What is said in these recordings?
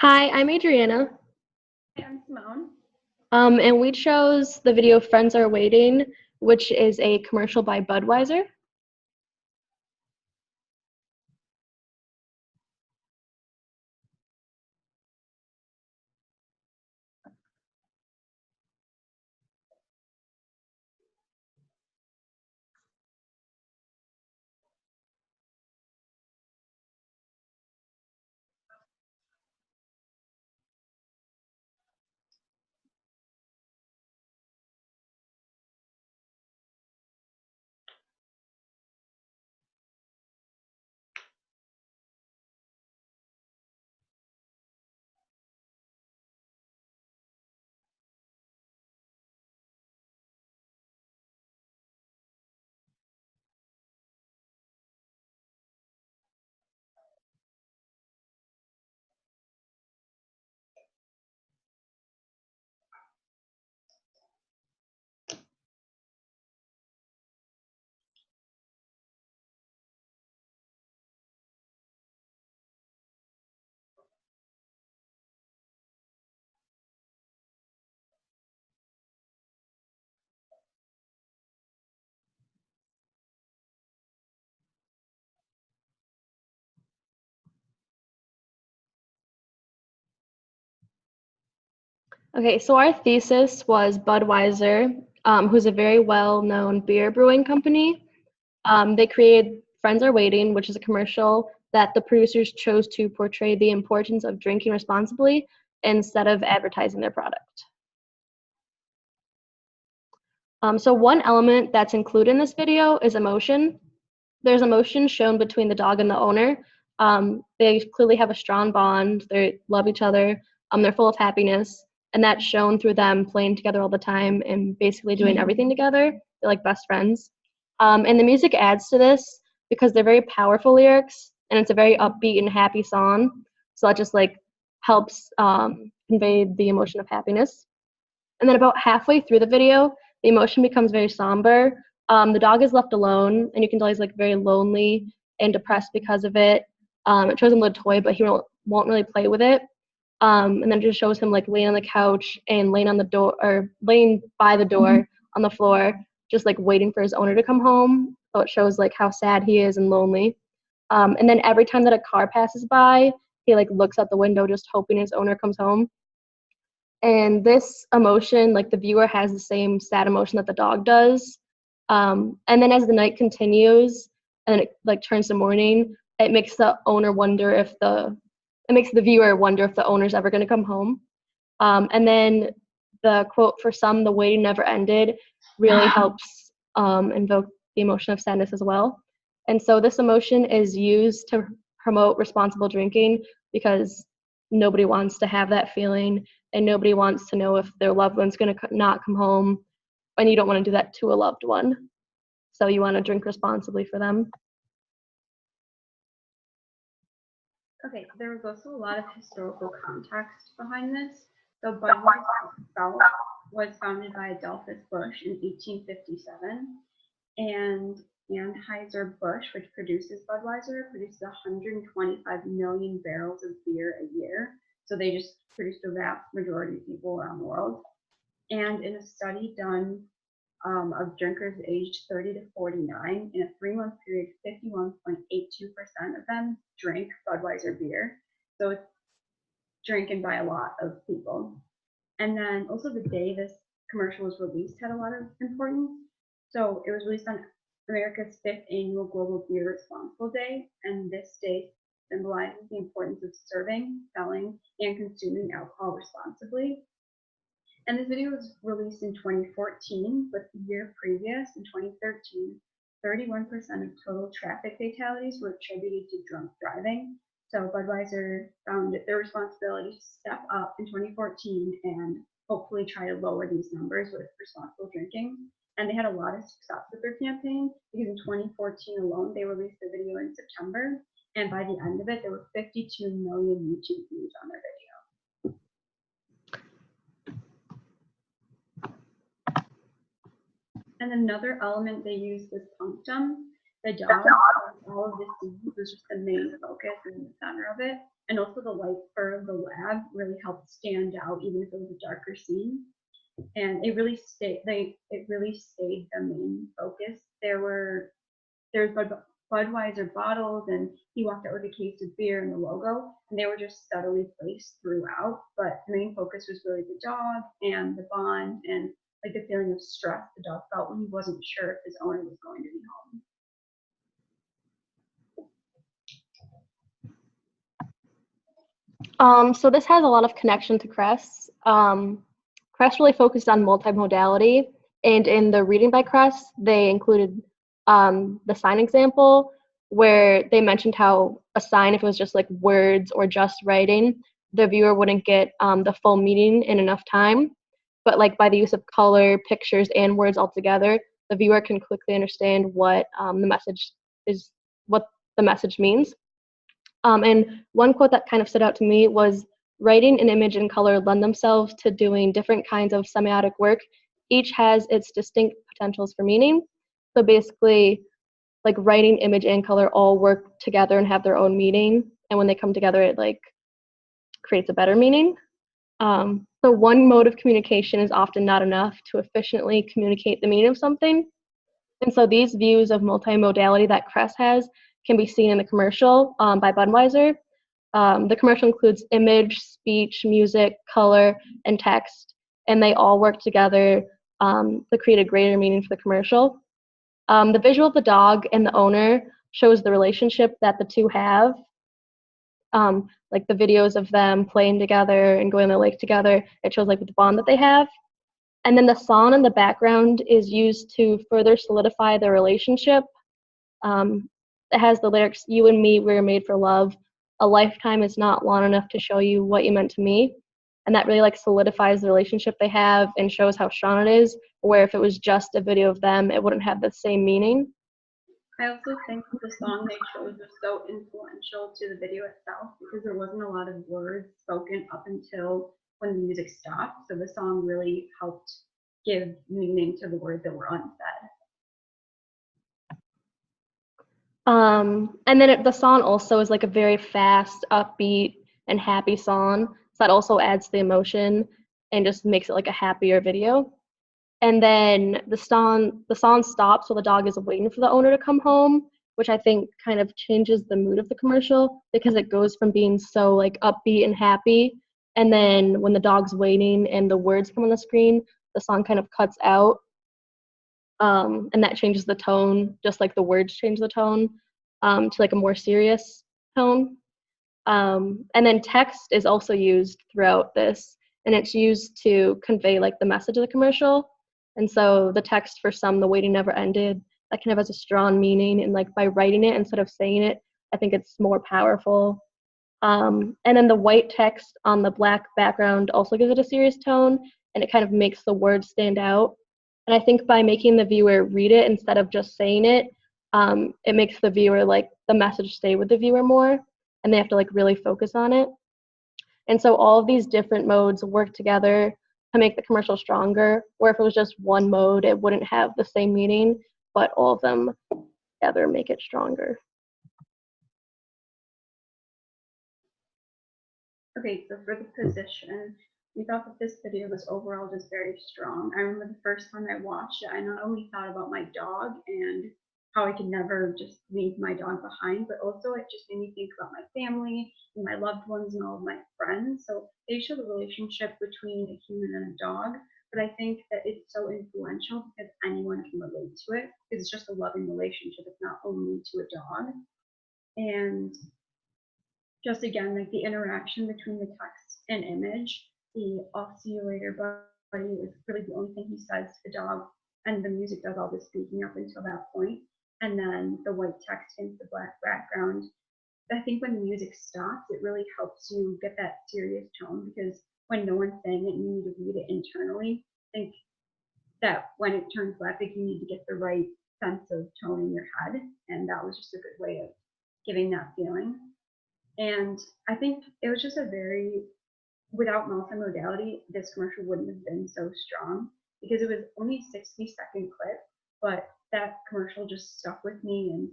Hi, I'm Adriana, Hi, I'm Simone. and we chose the video Friends Are Waiting, which is a commercial by Budweiser. Okay, so our thesis was Budweiser, who's a very well-known beer brewing company. They created Friends Are Waiting, which is a commercial that the producers chose to portray the importance of drinking responsibly instead of advertising their product. So one element that's included in this video is emotion. There's emotion shown between the dog and the owner. They clearly have a strong bond. They love each other. They're full of happiness, and that's shown through them playing together all the time and basically doing everything together. They're like best friends. And the music adds to this because they're very powerful lyrics, and it's a very upbeat and happy song. So that just like helps convey the emotion of happiness. And then about halfway through the video, the emotion becomes very somber. The dog is left alone, and you can tell he's like very lonely and depressed because of it. It shows him the toy, but he won't really play with it. And then it just shows him like laying on the couch and laying on the door or laying by the door on the floor, just like waiting for his owner to come home. So it shows like how sad he is and lonely. And then every time that a car passes by, he like looks out the window just hoping his owner comes home. And this emotion, like the viewer has the same sad emotion that the dog does. And then as the night continues and it like turns to morning, it makes the owner wonder if it makes the viewer wonder if the owner's ever going to come home. And then the quote, "For some, the waiting never ended," really helps invoke the emotion of sadness as well. And so this emotion is used to promote responsible drinking because nobody wants to have that feeling and nobody wants to know if their loved one's going to not come home, and you don't want to do that to a loved one. So you want to drink responsibly for them. Okay, there was also a lot of historical context behind this. So Budweiser itself was founded by Adolphus Busch in 1857, and Anheuser-Busch, which produces Budweiser, produces 125 million barrels of beer a year. So they just produced a vast majority of people around the world. And in a study done of drinkers aged 30 to 49, in a 3-month period, 51.82% of them drank Budweiser beer. So it's drinking by a lot of people. And then also the day this commercial was released had a lot of importance. So it was released on America's 5th annual Global Beer Responsible Day, and this day symbolizes the importance of serving, selling, and consuming alcohol responsibly. And this video was released in 2014, but the year previous, in 2013, 31% of total traffic fatalities were attributed to drunk driving. So Budweiser found it their responsibility to step up in 2014 and hopefully try to lower these numbers with responsible drinking. And they had a lot of success with their campaign because in 2014 alone, they released the video in September. And by the end of it, there were 52 million YouTube views on their video. And another element they used was punctum. the dog, all of the scenes was just the main focus in the center of it. And also the light fur of the lab really helped stand out, even if it was a darker scene. And it really stayed the main focus. There's Budweiser bottles, and he walked out with a case of beer and the logo, and they were just subtly placed throughout. But the main focus was really the dog and the bond and like the feeling of stress the dog felt when he wasn't sure if his owner was going to be home. So this has a lot of connection to Crest. Crest really focused on multimodality, and in the reading by Crest, they included the sign example where they mentioned how a sign, if it was just like words or just writing, the viewer wouldn't get the full meaning in enough time. But like by the use of color, pictures, and words all together, the viewer can quickly understand what what the message means. And one quote that kind of stood out to me was, writing and image and color lend themselves to doing different kinds of semiotic work. Each has its distinct potentials for meaning. So basically, like writing, image, and color all work together and have their own meaning. And when they come together, it like creates a better meaning. So one mode of communication is often not enough to efficiently communicate the meaning of something. And so these views of multimodality that Crest has can be seen in the commercial by Budweiser. The commercial includes image, speech, music, color, and text, and they all work together to create a greater meaning for the commercial. The visual of the dog and the owner shows the relationship that the two have. Like the videos of them playing together and going to the lake together, it shows like the bond that they have. And then the song in the background is used to further solidify the relationship. It has the lyrics, "You and me, we're made for love. A lifetime is not long enough to show you what you meant to me." And that really like solidifies the relationship they have and shows how strong it is, where if it was just a video of them, it wouldn't have the same meaning. I also think the song they chose was so influential to the video itself because there wasn't a lot of words spoken up until when the music stopped. So the song really helped give meaning to the words that were unsaid. And then the song also is like a very fast, upbeat, and happy song. So that also adds to the emotion and just makes it like a happier video. And then the song stops while the dog is waiting for the owner to come home, which I think kind of changes the mood of the commercial because it goes from being so like upbeat and happy, and then when the dog's waiting and the words come on the screen, the song kind of cuts out, and that changes the tone, just like the words change the tone to like a more serious tone. And then text is also used throughout this, and it's used to convey like the message of the commercial. And so the text for Some the Waiting Never Ended, that kind of has a strong meaning, and like by writing it instead of saying it, I think it's more powerful. And then the white text on the black background also gives it a serious tone, and it kind of makes the words stand out. And I think by making the viewer read it instead of just saying it, it makes the viewer like the message stay with the viewer more, and they have to like really focus on it. And so all of these different modes work together to make the commercial stronger, where if it was just one mode, it wouldn't have the same meaning, but all of them together make it stronger. Okay, so for the position, we thought that this video was overall just very strong. I remember the first time I watched it, I not only thought about my dog and how I could never just leave my dog behind, but also it just made me think about my family and my loved ones and all of my friends. So they show the relationship between a human and a dog, but I think that it's so influential because anyone can relate to it. It's just a loving relationship. It's not only to a dog. And just again, like the interaction between the text and image, the "I'll see you later, buddy" is really the only thing he says to the dog, and the music does all the speaking up until that point. And then the white text into the black background. I think when the music stops, it really helps you get that serious tone because when no one's saying it, you need to read it internally. I think that when it turns black, like you need to get the right sense of tone in your head, and that was just a good way of giving that feeling. And I think it was just without multimodality, this commercial wouldn't have been so strong because it was only a 60-second clip, but that commercial just stuck with me, and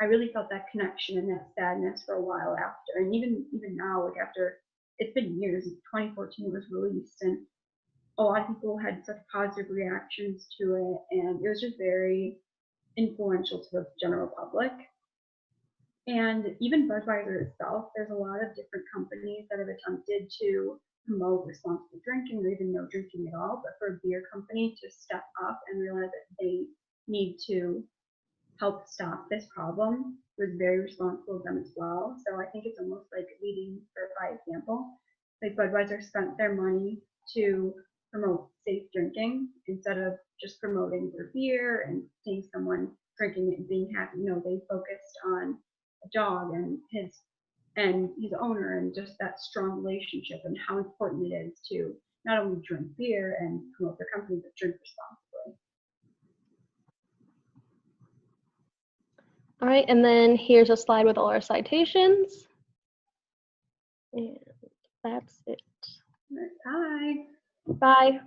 I really felt that connection and that sadness for a while after. And even now, like after it's been years, 2014 was released, and a lot of people had such positive reactions to it, and it was just very influential to the general public. And even Budweiser itself, there's a lot of different companies that have attempted to promote responsible drinking or even no drinking at all. But for a beer company to step up and realize that they need to help stop this problem was very responsible of them as well. So I think it's almost like leading by example. Like Budweiser spent their money to promote safe drinking instead of just promoting their beer and seeing someone drinking it and being happy. No, they focused on a dog and his owner, and just that strong relationship and how important it is to not only drink beer and promote their company, but drink responsibly. All right, and then here's a slide with all our citations. And that's it. Bye. Bye.